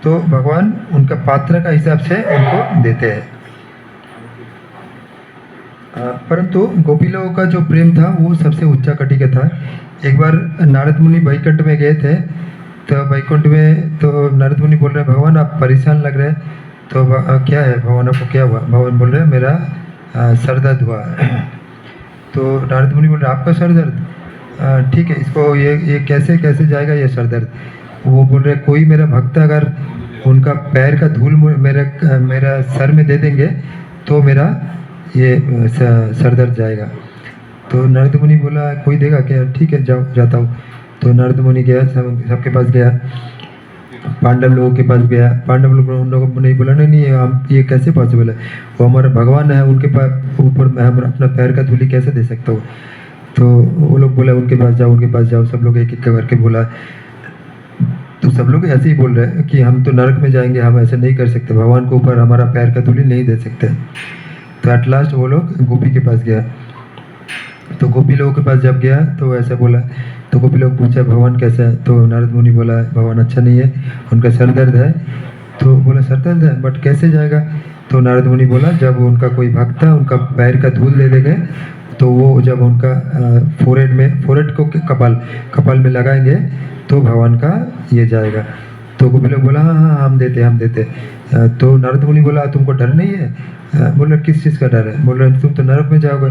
तो भगवान उनका पात्र का हिसाब से उनको देते हैं. परंतु गोपी लोगों का जो प्रेम था वो सबसे उच्चा कटी का था. एक बार नारद मुनि वैकुंठ में गए थे, तो वैकुंठ में तो नारद मुनि बोल रहे हैं भगवान आप परेशान लग रहे हैं. तो क्या है भगवान, आपको क्या हुआ? भगवान बोल रहे हैं मेरा सर दर्द हुआ. तो नारद मुनि बोल रहे आपका सर दर्द, ठीक है, इसको ये कैसे कैसे जाएगा ये सर दर्द? वो बोल रहे कोई मेरा भक्त अगर उनका पैर का धूल मेरा सर में दे देंगे तो मेरा ये सर दर्द जाएगा. तो नारद मुनि बोला कोई देगा क्या? ठीक है जाओ, जाता हूँ. तो नारद मुनि गया, सबके पास गया, पांडव लोगों के पास गया. पांडव लोग उन लोगों ने बोला नहीं हम ये कैसे पॉसिबल है, वो हमारा भगवान है, उनके पास ऊपर मैं हम अपना पैर का धूली कैसे दे सकता हूँ? तो वो लोग बोला उनके पास जाओ, उनके पास जाओ. सब लोग एक एक करके बोला. तो सब लोग ऐसे ही बोल रहे हैं कि हम तो नरक में जाएंगे, हम ऐसे नहीं कर सकते, भगवान के ऊपर हमारा पैर का धूली नहीं दे सकते. तो एट लास्ट वो लोग गोपी के पास गया. तो गोपी लोगों के पास जब गया तो ऐसा बोला. तो गोपी लोग पूछा भगवान कैसा है? तो नारद मुनि बोला भगवान अच्छा नहीं है, उनका सर दर्द है. तो बोला सर दर्द है बट कैसे जाएगा? तो नारद मुनि बोला जब उनका कोई भक्त है उनका पैर का धूल दे देंगे तो वो जब उनका फोरहेड को कपाल में लगाएंगे तो भगवान का ये जाएगा. तो गोपी लोग बोला हाँ हम देते. तो नारद मुनि बोला तुमको डर नहीं है? बोला किस चीज़ का डर है? बोल रहे तुम तो नरक में जाओगे.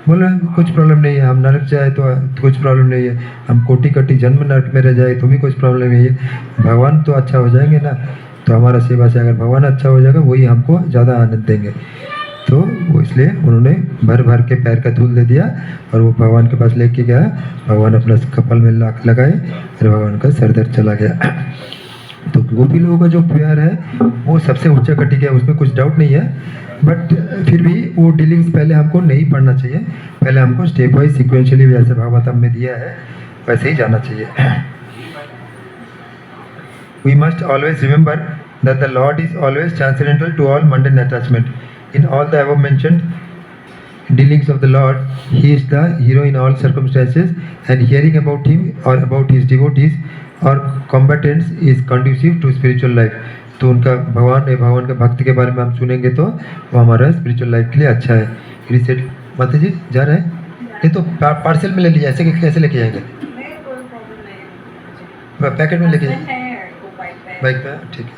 बोला कुछ प्रॉब्लम नहीं है, हम नरक जाए तो कुछ प्रॉब्लम नहीं है, हम कोटि जन्म नरक में रह जाए तो भी कुछ प्रॉब्लम नहीं है, भगवान तो अच्छा हो जाएंगे ना. तो हमारा सेवा से अगर भगवान अच्छा हो जाएगा वही हमको ज़्यादा आनंद देंगे. तो वो इसलिए उन्होंने भर के पैर का धूल दे दिया और वो भगवान के पास लेके गया. भगवान अपना कपाल में लगाए और भगवान का सर दर्द चला गया. तो गोपी लोगों का जो प्यार है वो सबसे ऊंचा कटी है, उसमें कुछ डाउट नहीं है। बट फिर भी वो डीलिंग्स पहले हमको नहीं पढ़ना चाहिए, पहले हमको स्टेप वाइज सिक्वेंशियली जैसे भागवतम में दिया है वैसे ही जाना चाहिए। We must always remember that the Lord is always transcendental to all mundane attachment. In all the above mentioned dealings of the Lord, He is the hero in all circumstances, and hearing about Him or about His devotees or combatants is conducive to spiritual life. तो उनका भगवान का भक्ति के बारे में हम सुनेंगे तो वो हमारा स्पिरिचुअल लाइफ के लिए अच्छा है। रिसेट माता जी जा रहे हैं, ये तो पार्सल में ले लीजिए, ऐसे कैसे लेके जाएंगे? पैकेट में लेके बाइक पे, ठीक है।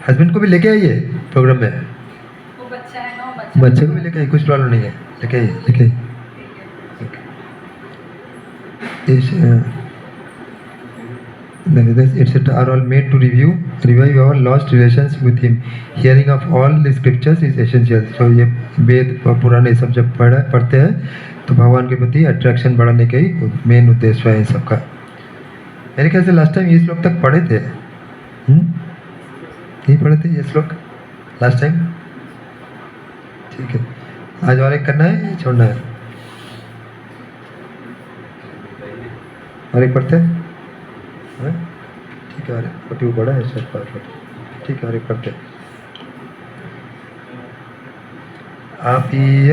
हस्बैंड को भी लेके आइए प्रोग्राम में, वो बच्चा है ना, बच्चे को भी लेके आइए, कुछ प्रॉब्लम नहीं है, लेके आइए लेके आइए। The Vedas etc. are all made to revive our lost relations with Him. Hearing of all the scriptures is essential. So ये वेद पुराने सब जब पढ़ते हैं तो भगवान के प्रति अट्रैक्शन बढ़ाने का ही मेन उद्देश्य है इन सबका। मेरे ख्याल से लास्ट टाइम ये श्लोक तक पढ़े थे, नहीं पढ़े थे ये श्लोक लास्ट टाइम? ठीक है, आज और एक करना है, छोड़ना है? और एक पढ़ते हैं, ठीक है। अरे पटी बड़ा है सर, ठीक है। और एक पढ़ते आपी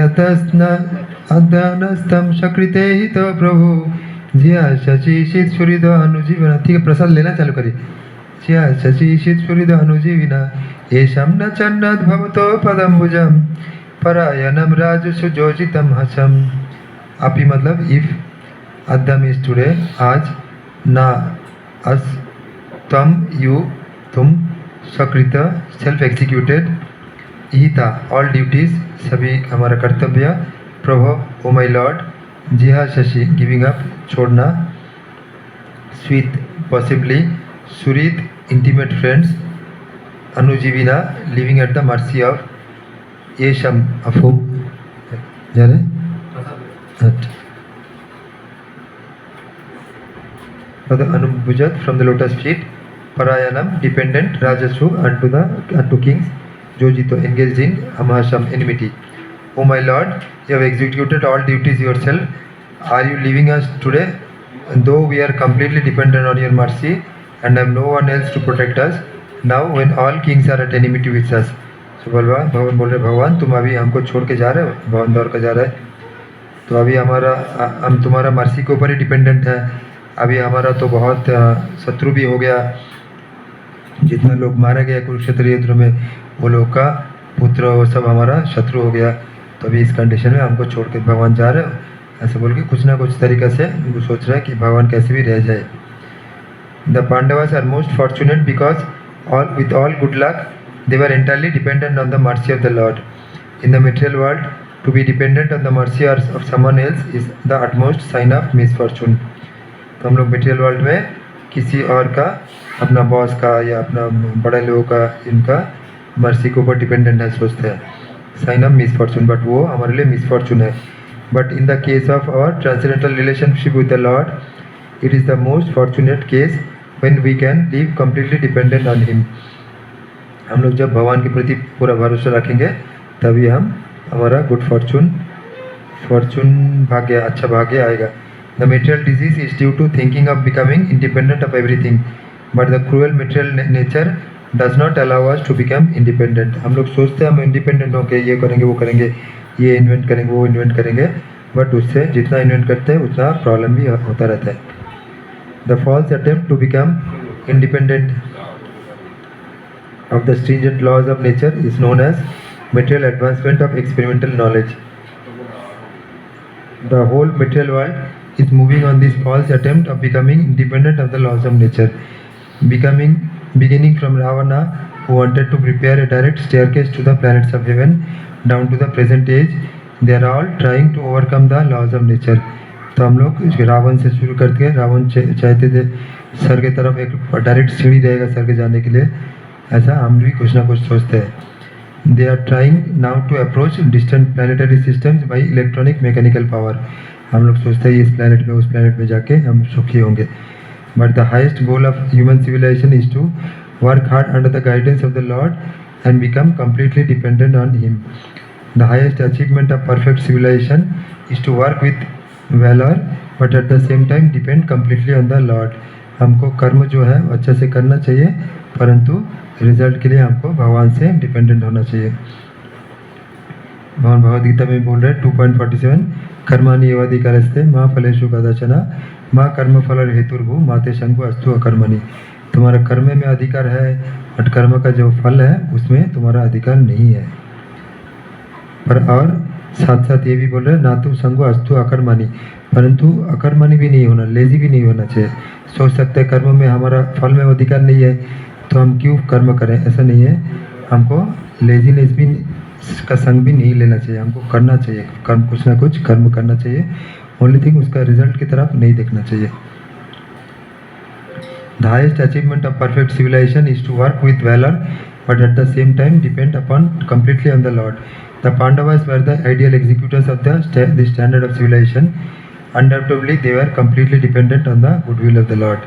अदनस्तम सकृते ही तो प्रभु जिया शशिषित सूर्य अनुजीवना। ठीक है, प्रसाद लेना चालू करिए। जिया शशिषित सूर्य अनुजीविना ये न चन्नद भवतो पदम्बुजम परायणम राज सुजोजितम हसम। आपी मतलब इफ अदम इज टुडे, आज, ना अस, तम यू तुम, सकृत सेल्फ एग्जीक्यूटेड, ईता ऑल ड्यूटीज सभी हमारा कर्तव्य, प्रभु ओ माई लॉर्ड, जिहा शशि गिविंग अप छोड़ना, स्वीत पॉसिबली, सुरीत इंटीमेट फ्रेंड्स, अनुजीविना living at the mercy of, ये शम ऑफ होम जा रहे Anubhujat from the lotus feet, Parayanam dependent, Rajasu unto kings, Jojito engaged in Amahasham enmity. O my Lord, you have executed all duties yourself. Are you leaving us today? Though we are completely dependent on your mercy and have no one else to protect us, now when all kings are at enmity with us. So भगवान बोल रहे भगवान तुम अभी हमको छोड़ के जा रहे हो, भगवान दौड़ के जा रहा है, तो अभी हम तुम्हारा मर्सी के ऊपर ही डिपेंडेंट है। अभी हमारा तो बहुत शत्रु भी हो गया, जितना लोग मारा गया कुरुक्षेत्र युद्ध में वो लोग का पुत्र वो सब हमारा शत्रु हो गया, तो अभी इस कंडीशन में हमको छोड़ के भगवान जा रहे हो, ऐसे बोल के कुछ ना कुछ तरीका से उनको सोच रहा है कि भगवान कैसे भी रह जाए। The Pandavas are most fortunate because with all good luck they were entirely dependent on the mercy of the Lord. In the material world, to be dependent on the mercy of someone else is the utmost sign of misfortune. तो हम लोग material world में किसी और का, अपना boss का या अपना बड़े लोगों का, इनका मर्सी के ऊपर डिपेंडेंट है सोचते हैं, साइन ऑफ मिसफॉर्चून, बट वो हमारे लिए मिसफॉर्चून है। But in the case of our transcendental relationship with the lord, it is the most fortunate case when we can live completely dependent on him. हम लोग जब भगवान के प्रति पूरा भरोसा रखेंगे तभी हमारा गुड फॉर्चून भाग्य, अच्छा भाग्य आएगा। The material disease is due to thinking of becoming independent of everything, but the cruel material nature does not allow us to become independent. हम लोग सोचते हैं हम इंडिपेंडेंट होके ये करेंगे वो करेंगे, ये इन्वेंट करेंगे वो इन्वेंट करेंगे, बट उससे जितना इन्वेंट करते हैं उतना प्रॉब्लम भी होता रहता है। The false attempt to become independent of the stringent laws of nature is known as material advancement of experimental knowledge. The whole material world is moving on this false attempt of becoming independent of the laws of nature. Beginning from Ravana, who wanted to prepare a direct staircase to the planets of heaven, down to the present age, they are all trying to overcome the laws of nature. तो हम लोग रावण से शुरू करके, रावण चाहते थे sir के तरफ एक डायरेक्ट सीढ़ी रहेगा सर के जाने के लिए, ऐसा हम भी कुछ ना कुछ सोचते हैं। They are trying now to approach distant planetary systems by electronic mechanical power. हम लोग सोचते हैं इस प्लानट में उस प्लानट में जाके हम सुखी होंगे। But the highest goal of human civilization is to work hard under the guidance of the Lord and become completely dependent on Him. The highest achievement of perfect civilization is to work with valor, but at the same time depend completely on the Lord. हमको कर्म जो है वो अच्छे से करना चाहिए, परंतु रिजल्ट के लिए हमको भगवान से डिपेंडेंट होना चाहिए. भगवान भगवद गीता में बोल रहे हैं 2.47 कर्माणि एवाधिकारस्ते माँ फलेषु कदाचन माँ कर्म फल हेतुर्भु माते शंकु अस्तु अकर्मणि. तुम्हारा कर्म में अधिकार है, बट कर्म का जो फल है उसमें तुम्हारा अधिकार नहीं है. पर और साथ साथ ये भी बोल रहे हैं ना तो संगो अस्तु अकर्मणि, परंतु अकर्मणि भी नहीं होना, लेजी भी नहीं होना चाहिए. सोच सकते हैं कर्म में हमारा फल में अधिकार नहीं है तो हम क्यों कर्म करें, ऐसा नहीं है. हमको लेजीनेस भी का संग भी नहीं लेना चाहिए, हमको करना चाहिए कर्म, कुछ ना कुछ कर्म करना चाहिए. ओनली थिंग उसका रिजल्ट की तरफ नहीं देखना चाहिए. The highest achievement of perfect civilization is to work with valor, but at the same time depend upon completely on the Lord. The Pandavas were the ideal executors of the standard of civilization. Undoubtedly, they were completely dependent on the goodwill of the Lord,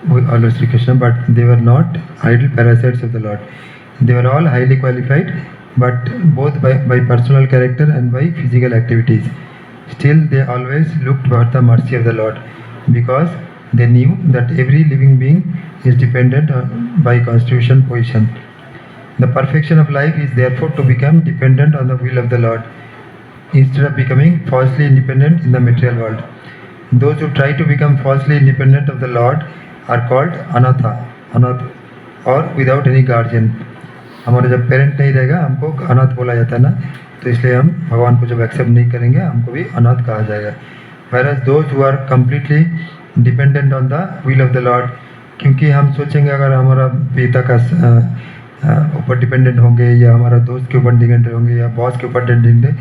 Lord Sri Krishna, but they were not idle parasites of the Lord. They were all highly qualified, but both by personal character and by physical activities. Still, they always looked for the mercy of the Lord, because they knew that every living being is dependent by constitution position. The perfection of life is therefore to become dependent on the will of the Lord, instead of becoming falsely independent in the material world. Those who try to become falsely independent of the Lord are called anatha, or without any guardian. हमारा जब parent नहीं रहेगा हमको अनाथ बोला जाता है ना, तो इसलिए हम भगवान को जब एक्सेप्ट नहीं करेंगे हमको भी अनाथ कहा जाएगा. Whereas those who are completely dependent on the will of the Lord, क्योंकि हम सोचेंगे अगर हमारा पिता का ऊपर डिपेंडेंट होंगे या हमारा दोस्त के ऊपर डिपेंडेंट होंगे या बॉस के ऊपर डिपेंडेंट,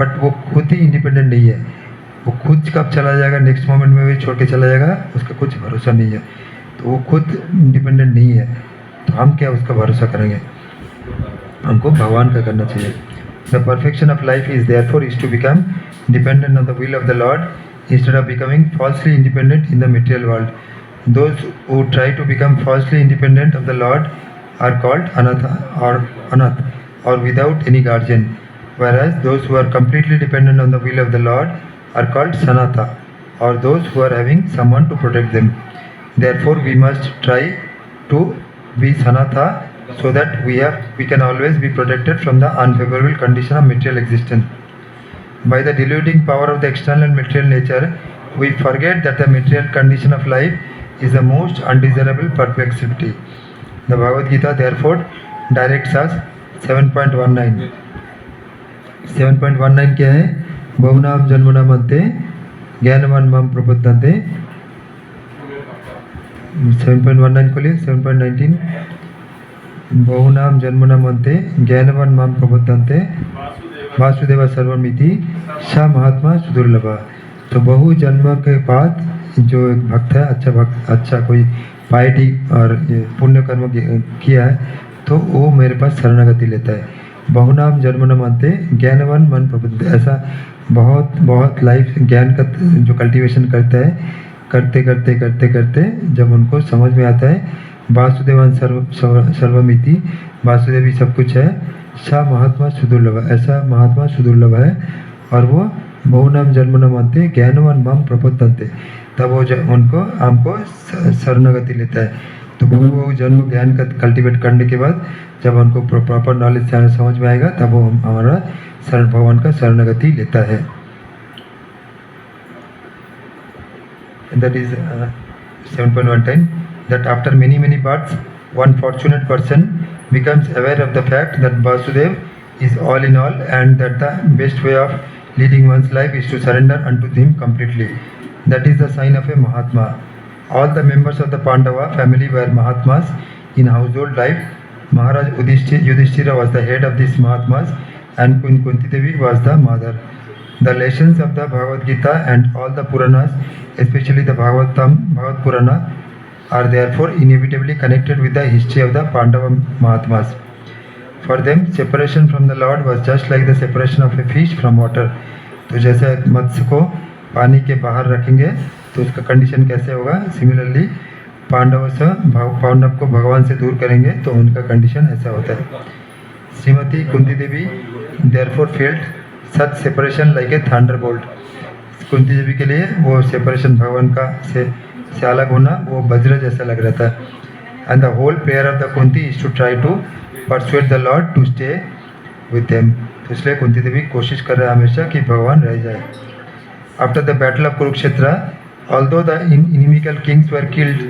बट वो खुद ही इंडिपेंडेंट नहीं है. वो खुद कब चला जाएगा, नेक्स्ट मोमेंट में भी छोड़ के चला जाएगा, उसका कुछ भरोसा नहीं है. तो वो खुद इंडिपेंडेंट नहीं है, तो हम क्या उसका भरोसा करेंगे. हमको भगवान का करना चाहिए. The perfection of life is therefore is to become dependent on the will of the lord instead of becoming falsely independent in the material world. Those who try to become falsely independent of the Lord are called anath, or without any guardian, whereas those who are completely dependent on the will of the Lord are called sanatha, or those who are having someone to protect them. Therefore, we must try to be sanatha so that we can always be protected from the unfavorable condition of material existence. By the deluding power of the external and material nature, we forget that the material condition of life is the most undesirable perplexity. The Bhagavad Gita therefore directs us 7.19. 7.19 क्या है? बहुनाम जन्मनाम अन्ते ज्ञानवान माम प्रपद्यन्ते. 7.19 खोलिए. 7.19 बहुनाम जन्मनाम अन्ते ज्ञानवान माम प्रपद्यन्ते वासुदेव सर्वमिति सा महात्मा सुदुर्लभा. तो बहु जन्म के बाद जो एक भक्त है, अच्छा कोई पाइटी और पुण्य कर्म किया है, तो वो मेरे पास शरणागति लेता है. बहुनाम जन्म न मानते ज्ञानवान मन प्रबुद्ध. ऐसा बहुत लाइफ ज्ञान का जो कल्टीवेशन करता है, करते करते करते करते जब उनको समझ में आता है वासुदेवान सर्वमिति, वासुदेव ही सब कुछ है, सा महात्मा सुदुर्लभ, ऐसा महात्मा सुदुर्लभ है, और वो बहुनाम जन्म न मानते ज्ञानवान माम प्रपद्यन्ते, तब वो उनको हमको शरणागति लेता है. तो वो जन्म ज्ञान का कल्टीवेट करने के बाद जब उनको प्रॉपर नॉलेज समझ में आएगा तब वो हमारा भगवान का शरणागति लेता है. That is 7.19. That after many births, one fortunate person becomes aware of the fact that Vasudev is all in all, and that the best way of leading one's life is to surrender unto him completely. That is the sign of a Mahatma. All the members of the Pandava family were Mahatmas in household life. Maharaj Yudhishthira was the head of these Mahatmas, and Queen Kunti Devi was the mother. The lessons of the Bhagavad Gita and all the Puranas, especially the Bhagavad Purana, are therefore inevitably connected with the history of the Pandava Mahatmas. For them, separation from the Lord was just like the separation of a fish from water. तो जैसे मत्स्य को पानी के बाहर रखेंगे तो उसका condition कैसे होगा, सिमिलरली पांडव को भगवान से दूर करेंगे तो उनका कंडीशन ऐसा होता है। Shrimati Kunti Devi therefore felt such separation like a thunderbolt. Kunti Devi के लिए वो सेपरेशन भगवान का से अलग होना वो वज्र जैसा लग रहा था। And the whole prayer of the Kunti is to try to persuade the lord to stay with them. तो इसलिए कुंती देवी कोशिश कर रहा है हमेशा कि भगवान रह जाए। After the battle of Kurukshetra, although the inimical kings were killed,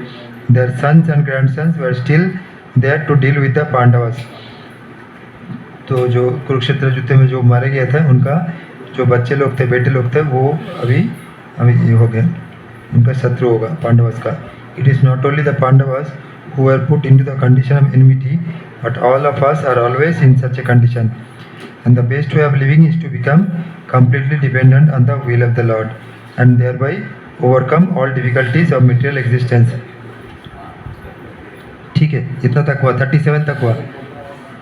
their sons and grandsons were still there to deal with the Pandavas. तो जो कुरुक्षेत्र युद्ध में जो मारे गए थे उनका जो बच्चे लोग थे, बेटे लोग थे, वो अभी ये हो गए, उनका शत्रु होगा पांडवस का। It is not only the Pandavas who are put into the condition of enmity, but all of us are always in such a condition, and the best way of living is to become completely dependent on the will of the Lord and thereby overcome all difficulties of material existence. ठीक है, इतना तक हुआ, 37 तक हुआ।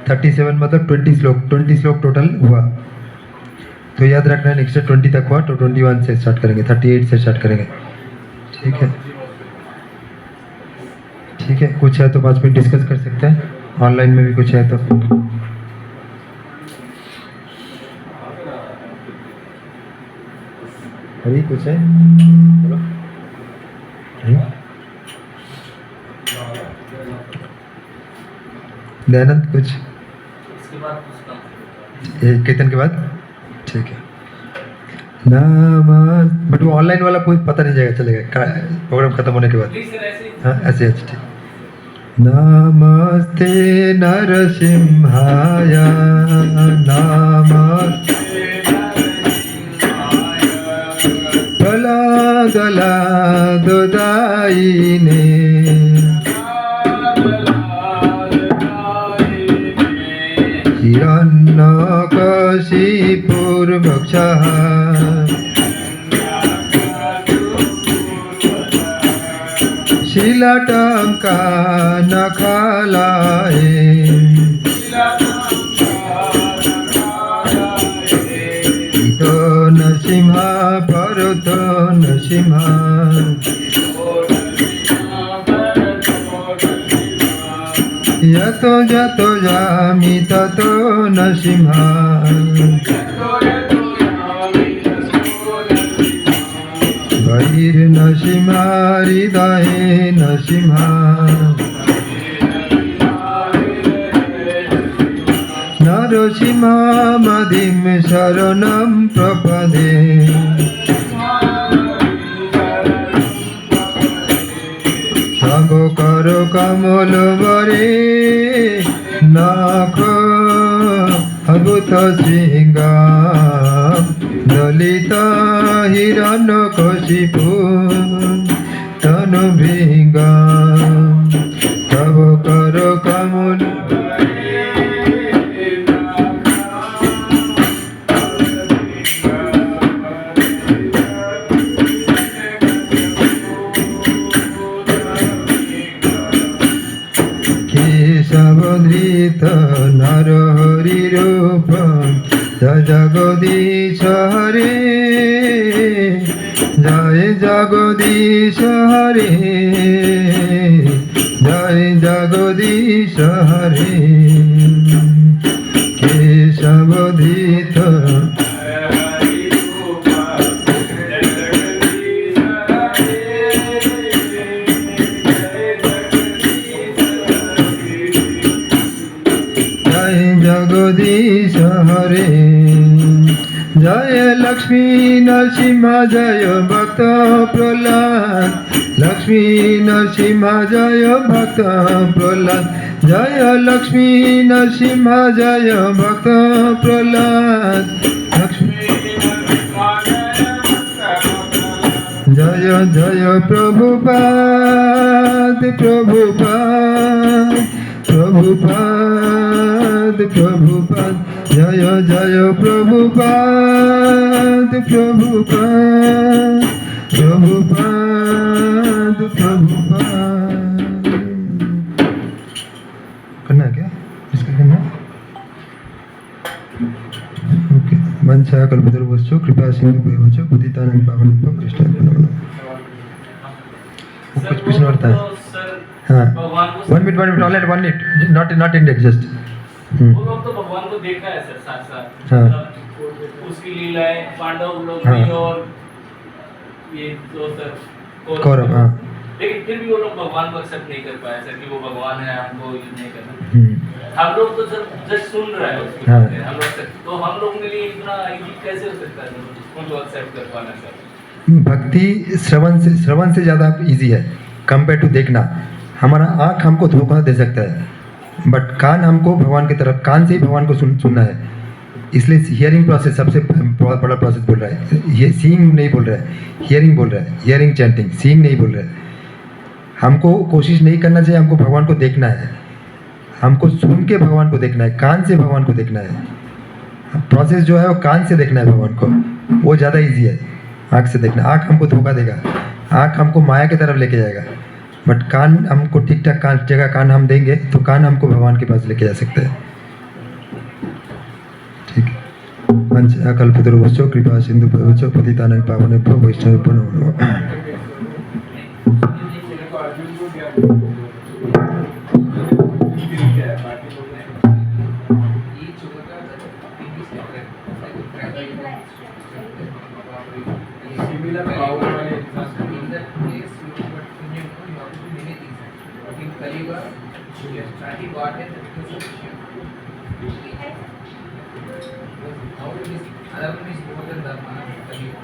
37 मतलब 20 श्लोक total हुआ। तो याद रखना नेक्स्ट 20 तक हुआ तो 21 से स्टार्ट करेंगे, 38 से स्टार्ट करेंगे। ठीक है, ठीक है, कुछ है तो 5 मिनट डिस्कस कर सकते हैं, ऑनलाइन में भी कुछ है तो। अभी कुछ है बोलो। दयानंद कुछ इसके बाद कीर्तन के बाद ठीक है। नाम बट वो ऑनलाइन वाला कोई पता नहीं जाएगा, चलेगा प्रोग्राम खत्म होने के बाद। हाँ ऐसे अच्छा ठीक। नमस्ते नरसिंहाय नमस्ते गला दुदाईने हिरण्यकशिपुर्भक्षः शिलाटङ्का नखलाय इतो नरसिंह परतो नरसिंह यतो यतो जामि ततो नरसिंह बहिर्नरसिंह हृदये नरसिंह नरसिंह मदिं शरणं प्रपदे तव कर कमल वरे नाख अद्भुत सिंगा दलित हिरण्यकशिपु तनु भृंगा तव कर कमल केशवधृत नरहरि रूप जय जगदीश हरे जय जगदीश हरे जय जगदीश हरे केशवधृत जगदीश हरे जय लक्ष्मी नरसिंह जय भक्त प्रहलाद लक्ष्मी नरसिंह जय भक्त प्रहलाद जय लक्ष्मी नरसिंह जय भक्त प्रहलाद लक्ष्मी जय जय प्रभुपाद प्रभुपाद प्रभुपाद प्रभुपाद जय जय प्रभुपाद प्रभुपाद प्रभुपाद प्रभुपाद। करना है क्या इसका करना? ओके। मंचा कल्पतरुवश्च कृपा सिंधु भयवच पतितानां पावनेभ्यो वैष्णवेभ्यो नमः। कुछ पूछना पड़ता है? हाँ भगवान को 1 minute all at 1 minute not in just वो लोग तो भगवान को देखा है सर साथ साथ हाँ। मतलब उसकी लीलाएं पांडव लोग हाँ। भी और ये तो सर कौरव, हाँ। लेकिन फिर भी वो लोग भगवान को एक्सेप्ट नहीं कर पाए सर कि वो भगवान है, हमको ये नहीं करना। हम्म, हम लोग तो सर जस्ट सुन रहे हैं उसकी हाँ। बातें, हम लोग तो हम लोग के लिए इतना इजी कैसे हो सकता है उनको एक्सेप्ट कर पाना सर? भक्ति श्रवण से ज़्यादा इजी है कंपेयर टू देखना। हमारा आँख हमको धोखा दे सकता है, बट कान हमको भगवान की तरफ, कान से ही भगवान को सुनना है। इसलिए हियरिंग प्रोसेस सबसे बड़ा प्रोसेस बोल रहा है। ये सीइंग नहीं बोल रहा है, हियरिंग बोल रहा है। हियरिंग चैंटिंग, सीइंग नहीं बोल रहा है। हमको कोशिश नहीं करना चाहिए, हमको भगवान को देखना है। हमको सुन के भगवान को देखना है, कान से भगवान को देखना है। प्रोसेस जो है वो कान से देखना है भगवान को, वो ज़्यादा इजी है आँख से देखना। आँख हमको धोखा देगा, आँख हमको माया की तरफ लेके जाएगा, बट कान हमको ठीक ठाक जगह कान हम देंगे तो कान हमको भगवान के पास लेके जा सकते हैं। ठीक है। पंच कल्पतरुभ्यो कृपा सिंधुभ्यो पतितानां पावनेभ्यो वैष्णवेभ्यो नमो नमः। Similar power वाले example. In that case, you but when you know, you have to do many things. But in Kaliuga, you are starting Godhead that becomes sufficient. How it is, other one is more than Dharma, Kaliuga.